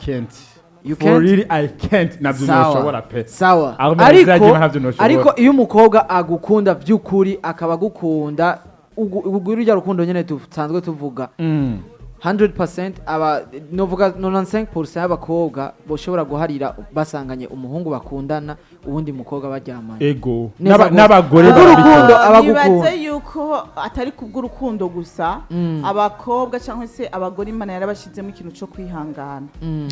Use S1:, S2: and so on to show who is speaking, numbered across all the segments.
S1: can't.
S2: You
S1: For
S2: can't?
S1: really I can't. Nabyo noshobora pe.
S2: Sawa.
S1: Aho nabyo ntabyo noshobora.
S2: Ariko iyo umukobwa agukunda by'ukuri akaba agukunda urya rukundo nyene tusanzwe tuvuga 100% aba novuga 95% y'abakobwa boshobora guharira basanganye umuhungu bakundana ubundi mukobwa baryamanye
S1: ego n'abagore
S2: urukundo abagukunda
S3: nibaze yuko atari kubw'urukundo gusa abakobwa cyangwa se abagore Imana yarabashizemo ikintu cyo kwihangana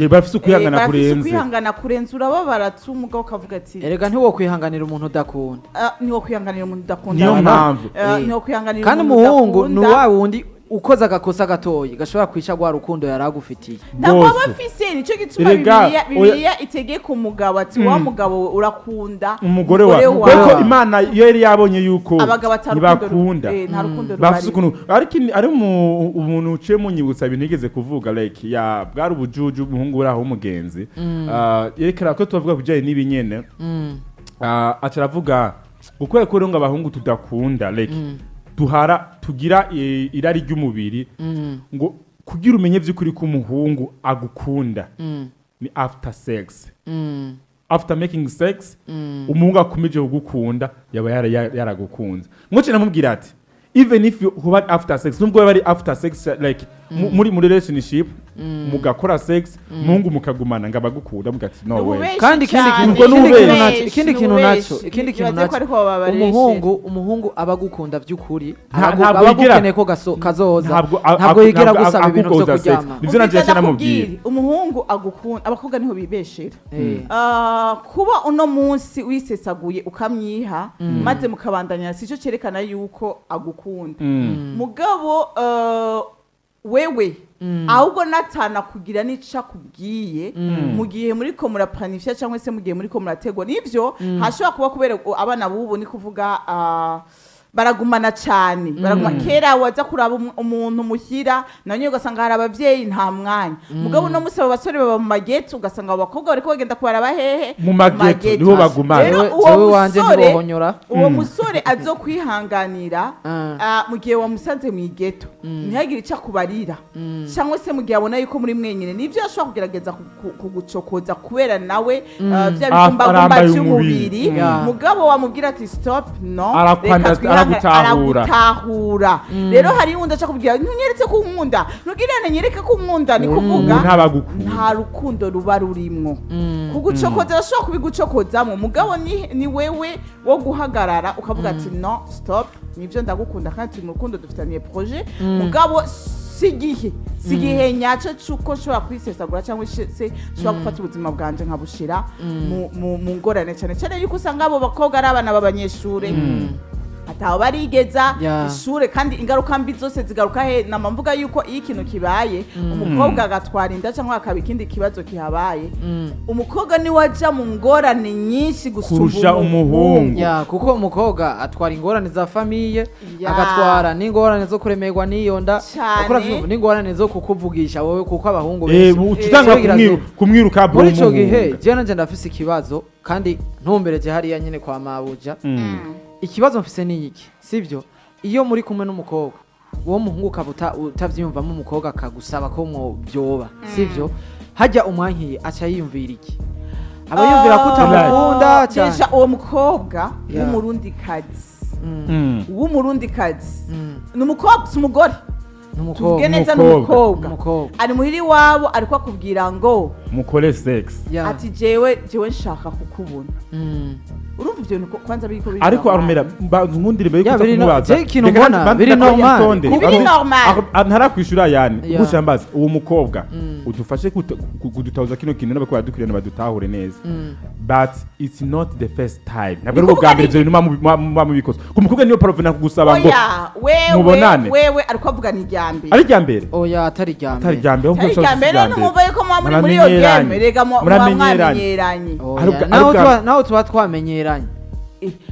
S1: bafise kwihangana kurenze
S3: bafise kwihangana kurenze urababara umugabo kavuga ati
S2: erega ntiwo kwihanganira umuntu udakunda
S3: niwo kwihanganira umuntu udakunda
S1: niyo mpamvu
S3: niwo kwihanganira
S2: kandi umuhungu ni wa wundi ukoze agakosa gatoyi gashobora kwica gwa rukundo yaragufitiye
S3: ntabwo bafise nico gituma bibiliya itegeka umugabo ati wa mugabo urakunda
S1: umugore wawe kuko Imana yari yabonye yuko ntibakunda
S3: nta rukundo
S1: bafise ukuntu ari umuntu uciye mu nyibutsa ibintu yigeze kuvuga like ya bwari ubujuju umuhungu uraho umugenzi yerekera ko tuvuga kujyanye n'ibinyene acaravuga gukora ko ngo abahungu tudakunda like tugira irari ry'umubiri ngo kugira umenye by'ukuri ko umuhungu agukunda ni after sex after making sex umuhungu akomeje kugukunda yaba yaragukunze muce namubwira ati even if you who after sex nubwo bari after sex like muri relationship mugakora sex mungu mukagumana ngabagukunda mugati no way
S2: kandi ikindi kintu naco umuhungu abagukunda by'ukuri abagukene ko kazoza ntabwo yigera gusaba ibintu byo kuryama
S1: nivyo naje cyane namubwira
S3: umuhungu agukunda abakobwa niho bibeshera kuba uno munsi wisesaguye ukamyiha maze mukabandanya sico cerekana yuko agukunda mugabo wewe ahubwo natana kugira nica kubwiye mu gihe muri ko muraplanifya cyangwa se mu gihe muri ko murategwa nivyo hashobora kuba kubera abana bubu ni kuvuga baragumana cyane kera waza kuraba umuntu muhira nanyo ugasanga hari abavyeyi nta mwanya mugabo no musaba abasore baba mu mageto ugasanga abakobwa bariko bagenda kubaraba hehe
S1: mu mageto niho bagumana
S2: wewe wanje ntibohonyora
S3: uwo musore azokwihanganira mu gihe wamusanze mu igeto ntihagire ica kubarira cyangwa se mu gihe abona yuko muri mwenyine nivyo ashobora kugerageza kugucokoza kubera nawe vya bikumbagumba by'umubiri mugabo wamubwira ati stop no aragutahura rero hari wundi aca kubwira ntunyeretse ko unkunda ntugirane nyereke ko unkunda ni kuvuga nta rukundo ruba rurimwo kugucokoza ashobora kubigucokozamo mugabo ni wewe wo guhagarara ukavuga ati no stop nivyo ndagukunda kandi mu rukundo dufitaniye projet mugabo sigihe nyaco cuko nshobora kwisesagura cyangwa se nshobora gufata ubuzima bwanje nkabushira mu ngorane cyane yuko usanga abo bakobwa ari abana b'abanyeshure ataho barigeza ishure kandi ingaruka mbi zose zigaruka he namamvuga yuko iyo ikintu kibaye umukobwa agatwara inda cyangwa akaba ikindi kibazo kihabaye umukobwa ni waja mu ngorane nyinshi
S1: gusumba umuhungu
S2: kuko umukobwa atwara ingorane za famiye agatwara n'ingorane zo kuremerwa n'iyo nda ukora n'ingorane zo kukuvugisha wowe kuko abahungu
S1: utanga kumwiruka
S2: muri ico gihe je nanje ndafise ikibazo kandi ntumbereje hariya nyene kwa mabuja ikibazo mfise ni iki sivyo iyo muri kumwe n'umukobwa uwo muhungu kabuta utavyumvamo umukobwa akagusaba ko mwo byoba sivyo hajya umwankiye aca yiyumvira iki abayumvira ko utamukunda
S3: cyane uwo mukobwa w'umurundi kazi n'umukobwa umugore tuvuge neza n'umukobwa ari muhiri wabo ariko akubwira ngo
S1: mukore sex
S3: ati jewe nshaka kukubona urumva ivyo nuko kwanza biriko biri
S1: ariko arumera nkundire mbere yuko kumubaza
S2: biri normal
S1: ntarakwishura yani ubushambaza uwo mukobwa udufashe kudutahuza kino kintu n'abakora dukirana badutahure neza but it's not the first time ntabwo ari ubwa mbere byo mu bikoze ku mukobwa niyo parovena kugusaba ngo mubonane
S3: wewe ariko avuga ni ryambere
S1: ari ryambere
S2: oya atari
S1: ryambere
S3: ahubwo so ryambere numva yuko muri yo game rega mwamenyeranye
S2: naho tuba twamenyeranye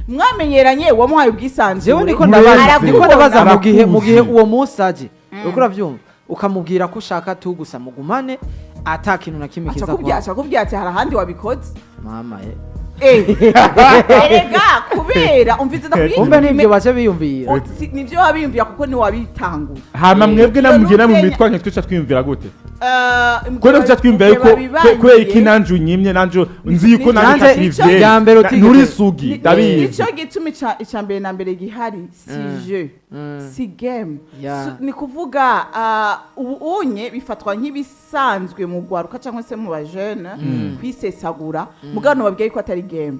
S3: mwamenyeranye wamuhaye ubwisanzwe
S2: jewe niko ndabaza mu gihe uwo musaje uko uravyumva ukamubwira ko ushaka tugusa mugumane ata kintu na kimwe kiza kwa
S3: akubwira ati hari ahandi wabikoze
S2: mama
S3: erega kubera umvize
S2: umbe nivyo bace biyumvira
S3: nivyo wabiyumvira kuko ni wabitanguye
S1: hama mwebwe namubwira mu mitwa nke twica twiyumvira gute Kwenda kuja twimvira yuko kubera iki nanje unyimye nanje nzi yuko nanje takivye nuri sugi ndabizi
S3: ico gituma icambere na mbere gihari si jeu si game ni kuvuga unye bifatwa nk'ibisanzwe mu gwaruka cyangwa se mu bajeune kwisesagura mugano babwiye ko atari game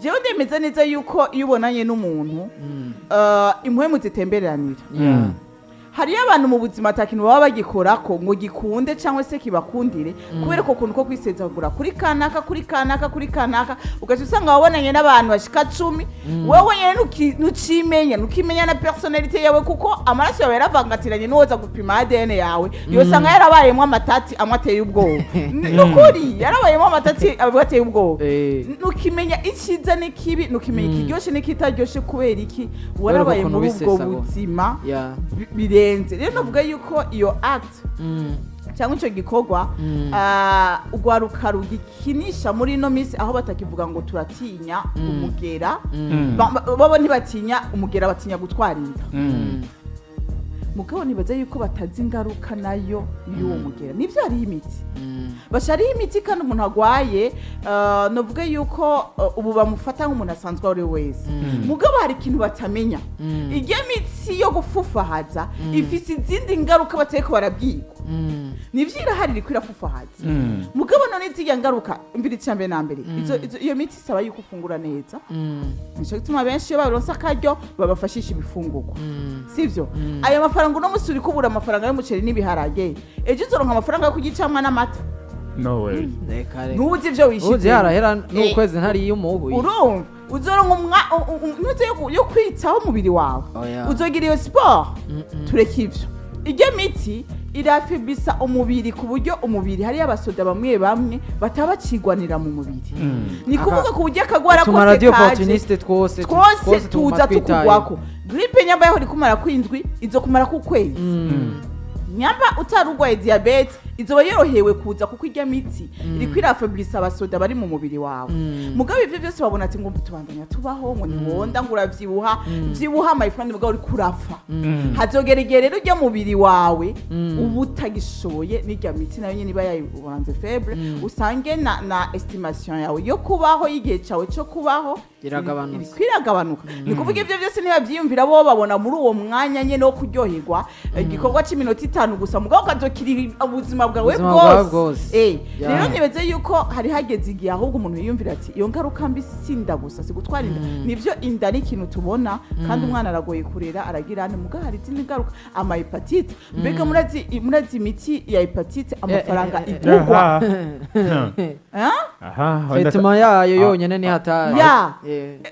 S3: jewe ndemeza neza yuko iyo ubonanye n'umuntu impuhemu zitemberanira hari abantu mu buzima atakintu baba bagikorako ngo gikunde cyangwa se kibakundire kubera ko kuntu ko kwisezagura kuri kanaka ugaca usanga wabonanye n'abantu bashika 10 wewe nyene nukimenya na personality yawe kuko amaraso yawe yaravangatiranye n'uwoza gupima ADN yawe yosanga yarabayemo amatati amwateye ubwoba nukuri yarabayemo amatati abwateye ubwoba nukimenya ikiza n'ikibi nukimenya ikiryoshe n'ikitaryoshe kubera iki warabaye mu ubwo buzima rero navuga yuko iyo act cyangwa icyo gikorwa ugwaruka rugikinisha muri ino minsi aho batakivuga ngo turatinya umugera babo ntibatinya umugera batinya gutwara inda mugabo nibaza yuko batazi ingaruka nayo y'uwo mugera nivyo ari imiti bashariye imiti kandi umuntu agwaye novuga yuko ubu bamufata nk'umuntu asanzwe ari wese mugabo hari ikintu batamenya iryo mitsi yo gufufahaza ifise izindi ngaruka bateko barabwirwa nivyo irahari riko irafufahaza mugabo none iziya ngaruka imvira icambe na mbere iyo miti isaba yuko ufungura neza nico gituma benshi baronsa akaryo babafashisha ibifungurwa sivyo ayo mafaranga uno musi uri kubura amafaranga y'umuceri n'ibiharage ejo uzoronka amafaranga yo kugicamwa n'amata
S1: no way
S3: nuzi ivyo wishize
S2: uzi harahera n'ukwezi ntari y'umuhugu
S3: urumva uzoronka nuze yo kwitaho umubiri wawe uzogira iyo sport tureka ivyo iryo miti irafibisa umubiri ku buryo umubiri hari abasoda bamwe batabacigwanira mu mubiri ni kuvuga ku buryo akagwara kose twose tuza tukugwako gripe nyamba yaho rikumara kwindwi izo kumara ku kwezi nyamba utarugwaye diabete izoba yorohewe kuza kuko irya miti iriko irafibisa abasoda bari mu mubiri wawe mugabo ivyo byose babona ati ngo tubandanya tubaho ngo ntiwonda ngo uravyibuha my friend mugabo uri kurafa hazogeregere rero urya mubiri wawe ubu utagishoboye n'irya miti nayo nyene bayayibanze faible usange na estimation yawe yo kubaho y'igihe cawe cyo kubaho iragabanuka ni kuvuga ivyo byose ntibavyiyumvira bo babona muri uwo mwanya nyene wo kuryoherwa igikorwa c'iminota 5 gusa mugabo kazokiri ubuzima bwawe bwose rero nibeze yuko hari hageze igihe ahubwo umuntu yiyumvira ati iyo ngaruka mbi sinda gusa sigutwara inda nivyo inda ni ikintu tubona kandi umwana aragoye kurera aragira ane mugabo hari izindi ngaruka ama hepatite mbega murazi imiti ya hepatite amafaranga igurwa
S2: fetma yayo yonyene ni hatari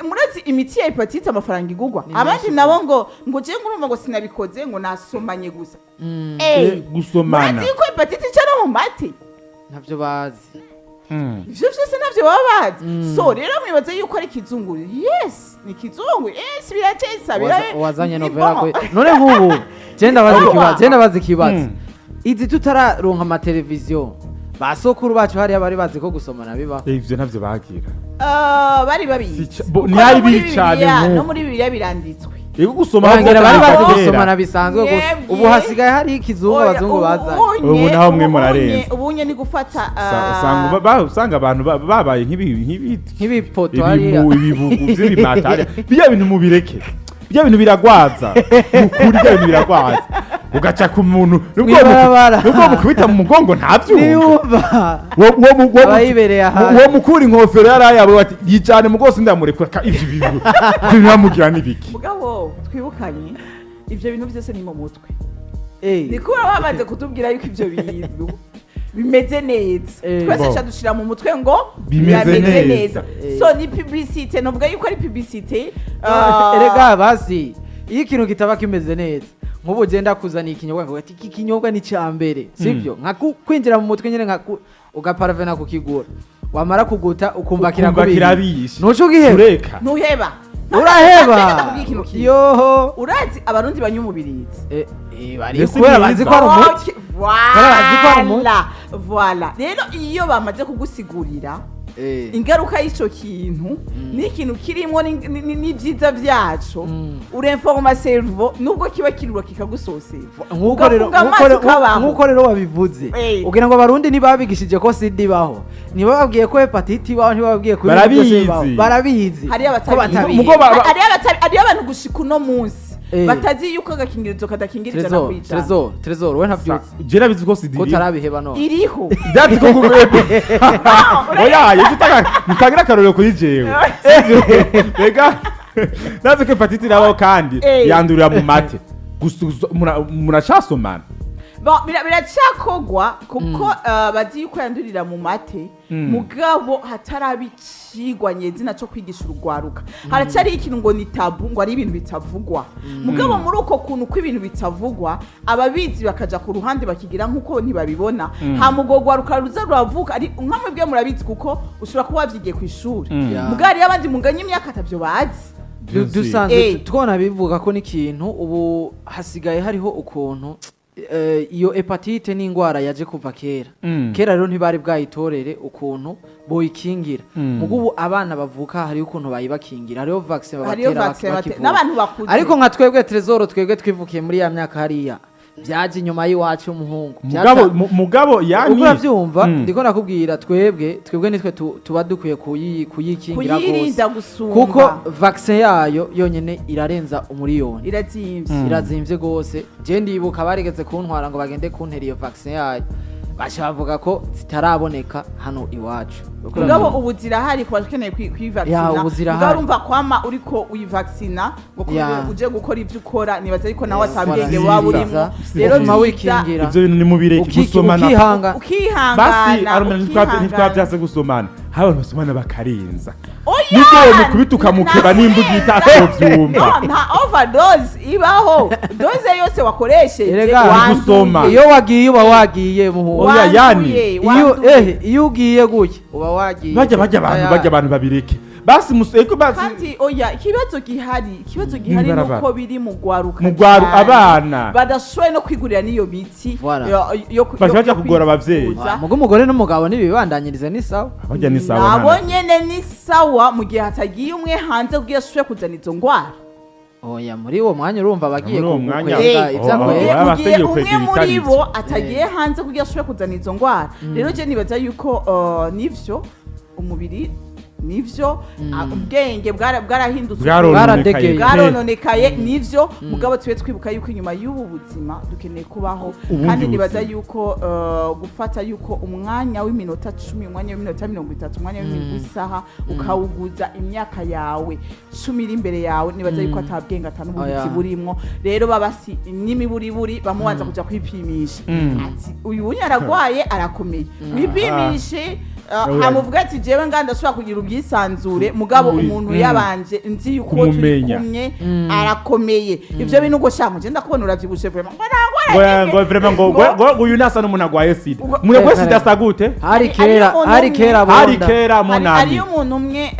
S3: murazi imiti ya hepatite amafaranga igurwa abandi nabo ngo je ngurumva ngo sinabikoze ngo nasomanye gusa
S1: gusomana
S3: murazi ko hepatite cyane mu mate
S2: navyo bazi
S3: ivyo vyose navyo baba bazi so rero mwibaze yuko ari kizungu yes ni kizungu biracesa
S2: wazanye novela ko none nk'ubu genda bazi kibazo izi tutararonka ama televiziyo basokuru bacu hariya bari bazi ko gusomana biba
S1: ivyo navyo bagira
S3: bari babizi
S1: ntiyari biri cyane
S3: no muri Bibiliya biranditswe
S1: Ego gusoma
S2: bangera bari bazi gusomana bisanzwe gusa ubu hasigaye hari ikizungu abazungu baza
S1: ubu naho mwe murarenze
S3: ubunye ni gufata
S1: usanga abantu babaye
S2: nk'ibipoto hariya
S1: ibibugu by'ibimatari bijya bintu mubireke bijya bintu biragwaza ukuri bijya bintu biragwaza ugaca ku muntu nubwo mukubita mu mugongo ntavyumva wo mukuri inkofero yarayawe ati yicane mu gose ndamurekura ivyo bintu biramugira nibiki
S3: mugabo twibukanye ivyo bintu byose ni mu mutwe ni kuba bamaze kutubwira yuko ivyo bintu bimeze neza twese shadushira mu mutwe ngo bimeze neza so ni publicité novuga yuko ari publicité
S2: erega basi iyo ikintu kitaba kimeze neza nk'ubu genda kuzana ikinyobwa ngo ati iki kinyobwa ni cyambere sivyo nka kwinjira mu mutwe nyene nka ugaparavena kukigura wamara kuguta ukumva kirabishe nuco gihe
S3: nuheba
S2: uraheba yoho
S3: urazi abarundi banyumubirizi
S2: bari kubera bazi ko ari umuti
S3: voilà rero iyo bamaze kugusigurira ingaruka y'ico kintu n'ikintu kirimo n'ivyiza vyaco urenforma cerveau nubwo kiba kirura kikagusoseva
S2: nkuko rero wabivuze ugira ngo abarundi ntibabigishije ko sida ibaho ntibababwiye ko hepatite ibaho ntibababwiye ko barabizi
S3: hariyo abantu gushika uno munsi batazi yuko agakingirizo kadakingirije na kwica
S2: Trezor we ntavyutse
S1: je nabizi ko sida
S2: ko tarabiheba no
S3: iriho
S1: byati ko oya nitagira karoro kuri jewe rega nazo ko hepatite irabaho kandi yandurira mu mate muracasomana
S3: biracakogwa kuko bazi yuko yandurira mu mate mugabo hatarabicigwa nyezina cyo kwigisha urugwaruka haracari ikintu ngo ni tabu ngo ari ibintu bitavugwa mugabo muri uko kuntu ko ibintu bitavugwa ababizi bakaja ku ruhande bakigira nkuko ntibabibona hamugogwaruka ruza ruravuka ari nkamwe bwe murabizi kuko ushobora kuba wavyigiye ku ishuri mugari y'abandi munganye imyaka atavyo bazi
S2: dusanzwe twona bivuga ko n'ikintu ubu hasigaye hariho ukuntu iyo hepatite ni ingwara yaje kuva kera rero ntibari bwayitorere ukuntu boyikingira mugubu abana bavuka hari ukuntu bayibakingira hariyo vaccine babatera
S3: n'abantu bakuze
S2: ariko nka twebwe Trezor twebwe twivukiye muri ya myaka hariya byaje nyuma y'iwacu umuhungu
S1: mugabo yani
S2: uravyumva ndiko nakubwira twebwe nitwe tuba dukwiye kuyikingira
S3: gose
S2: kuko vaccine yayo yonyene irarenza umuriyoni irazimvye gose je ndibuka barigeze kuntwara ngo bagende kuntera iyo vaccine yayo bashavuga ko zitaraboneka hano iwacu
S3: mugabo ubu zirahari kwa keneye kwivaccina mugabo urumva kwama uriko uyivaccina ngo uje gukora ivyo ukora nibaza ariko nawe atambwenge waba urimo
S2: rero mawikingira
S1: ivyo bintu ni mubireke gusomana
S3: ukihangana
S1: ntitwavyase gusomana haba basomana bakarenza niko mukubituka mukeba nimbugita akovyumva
S3: nta overdose ibaho doze yose wakoresheje
S1: gusoma
S2: iyo wagiye uba wagiye muhu
S1: yani
S2: iyo ugiye guke uba wagiye
S1: bajya abantu babireke basi museko basi
S3: kandi oya ikibazo gihari nuko biri mu gwaruka
S1: abana
S3: badashoye no kwigurira niyo biti
S1: yo bashaka kugora abavyeyi
S2: mugo umugore n'umugabo nibibandanyirize ni sawa
S1: abajya ni sawa
S3: nabo nyene ni sawa mu gihe hatagiye umwe hanze kugira ashobye kuzana izo ngwara
S2: oya muri uwo mwanya urumva bagiye
S3: umwe muri bo atagiye hanze kugira ashobye kuzana izo ngwara rero je nibaza yuko nivyo umubiri nivyo ubwenge bwarahindutse bwarononekaye nivyo mugabo twe twibuka yuko inyuma y'ubu buzima dukeneye kubaho kandi nibaza yuko gufata yuko umwanya w'iminota 10 umwanya w'iminota 30 umwanya w'isaha ukawuguza imyaka yawe 10 iri imbere yawe nibaza yuko atabwenga atanubuzi burimwo rero babasi n'imiburiburi bamubanza kuja kwipimisha ati uyu unyaragwaye arakomeye wipimishe amuvuga ati jewe nganda ashobora kugira ubyisanzure mugabo umuntu yabanje nzi yuko turi kumwe arakomeye ivyo bintu ngo shamwe je ndakubona uravyibushe vraiment
S1: ngo vraiment ngo uyu nasa n'umuntu agwaye sida mure gwe sida sagute
S2: hari kera
S3: monani ari umuntu umwe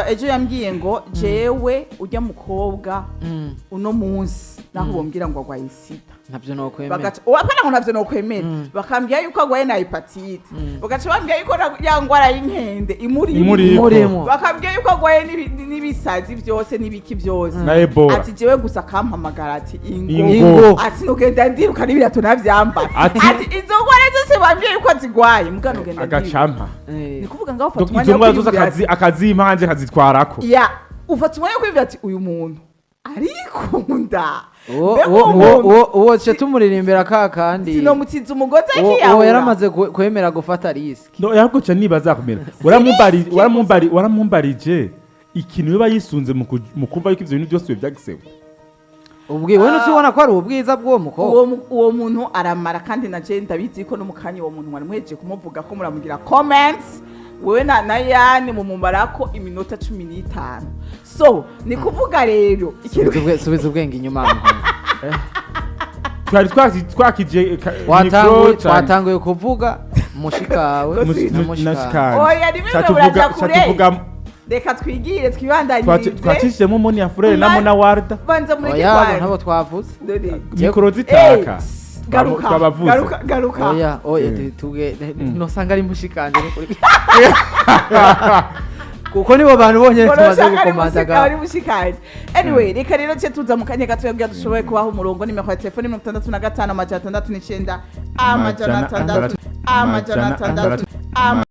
S3: ejo yambwiye ngo jewe ujya mukobwa uno munsi naho bombwira ngo agwaye sida
S2: navyo no kwemera
S3: wapana ngo navyo no kwemera bakambya yuko agwaye na hepatite bagaca bambya yuko yangwara y'inkende imurimo bakambya yuko agwaye n'ibisazi byose n'ibiki byose ati jewe gusa kampamagara ati ingo ati nugenda ndiruka n'ibirato navyamba ati izo ngwara zose bambya yuko zigwaye mugano ugenda
S1: agacampa
S3: ni kuvuga ngaho fata
S1: umwanya wo kwivuza akazima hanje kazitwarako
S3: ya ufata umwanya wo kwivuza ati uyu muntu arikunda
S2: uwo cyo tumuririmbira kandi
S3: sinomutiza umugozi akiyawe
S2: uwo yaramaze kwemera gufata risk
S1: no yaguca nibaza kumera waramumbarije ikintu biba yisunze mu kumva yuko ivyo bintu byose byagisewe
S2: ubwiwe n'utubona ko ari ubwiza bw'uwo mukobwa
S3: uwo muntu aramara kandi na je ndabizi ko no mukanya uwo muntu mwari muheje kumuvuga ko muramugira comments wewe na yani mumumarako iminota 15 so ni kuvuga rero
S2: subiza ubwenge inyuma
S1: twakije
S2: twatanguye kuvuga mushikawe
S3: oya nimwe reka twigire twibandanyirize
S1: twatishemo moni ya frere na mona warda
S3: banza muri
S2: oya ntabo twavuze
S1: mikoro zitaka
S3: garuka
S2: oya tuge nosanga ari mushikanje kuko nibo bantu bonyene tumaze gukomandaga
S3: ari mushikanje anyway reka rero cyo tuza mu kanya gato yabwiye dushoboye kubaho umurongo nimero ya telefone 65 amajana 69 amajana 6